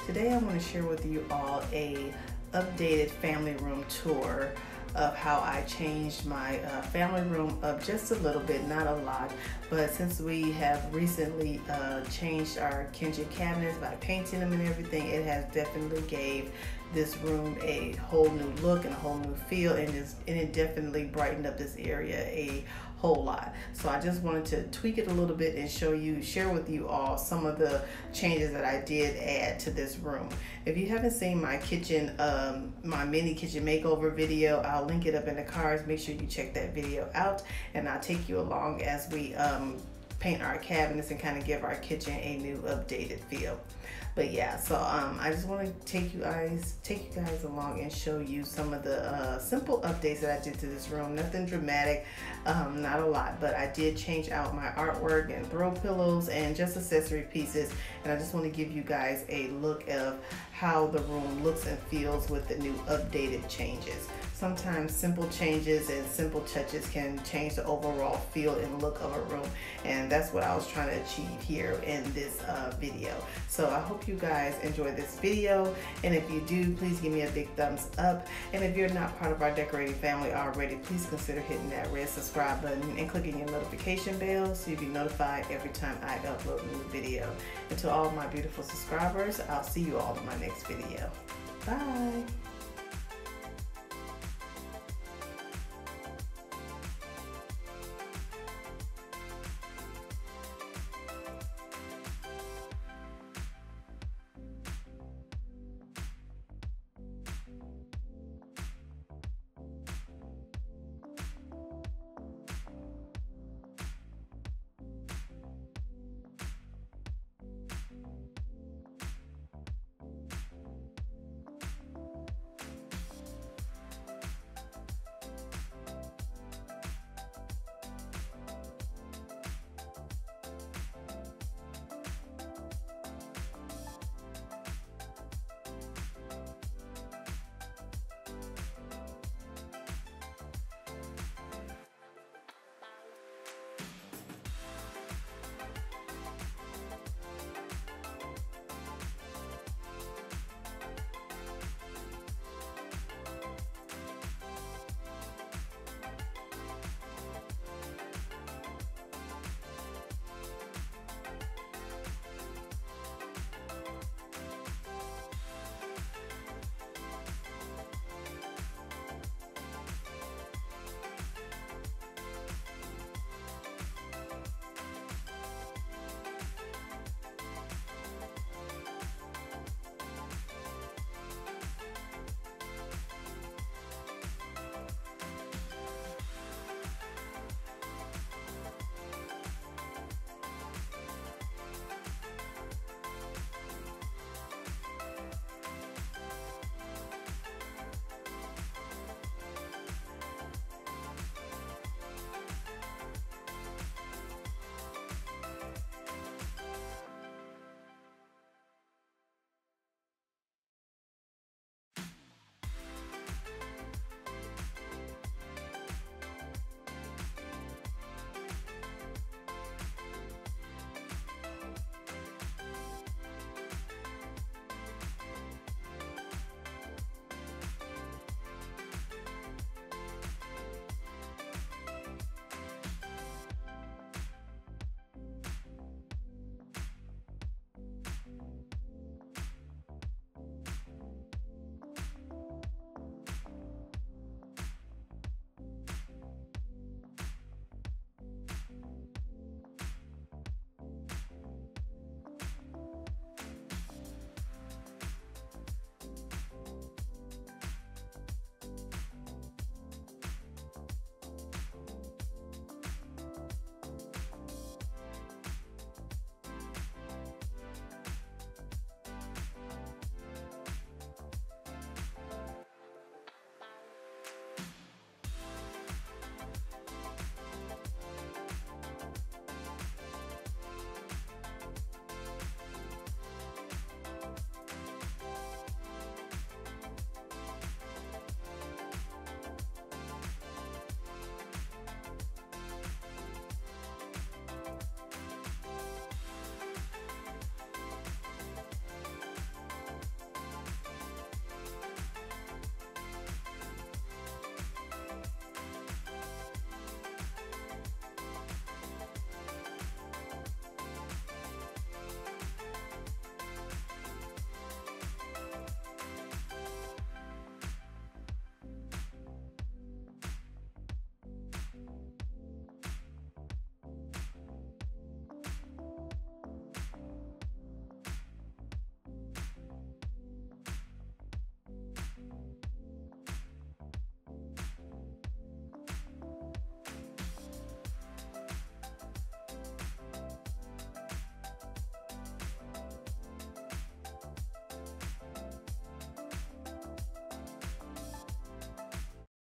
Today I want to share with you all a updated family room tour of how I changed my family room up just a little bit, not a lot, but since we have recently changed our kitchen cabinets by painting them and everything, it has definitely gave this room a whole new look and a whole new feel, and it definitely brightened up this area a whole lot. So I just wanted to tweak it a little bit and share with you all some of the changes that I did add to this room. If you haven't seen my kitchen, my mini kitchen makeover video, I'll link it up in the cards. Make sure you check that video out, and I'll take you along as we paint our cabinets and kind of give our kitchen a new updated feel. But yeah, so I just want to take you guys along and show you some of the simple updates that I did to this room. Nothing dramatic, not a lot, but I did change out my artwork and throw pillows and just accessory pieces, and I just want to give you guys a look of how the room looks and feels with the new updated changes. Sometimes simple changes and simple touches can change the overall feel and look of a room, and that's what I was trying to achieve here in this video. So I hope you guys enjoy this video, and if you do, please give me a big thumbs up, and if you're not part of our decorating family already, please consider hitting that red subscribe button and clicking your notification bell so you'll be notified every time I upload a new video. And to all of my beautiful subscribers, I'll see you all in my next video. Bye!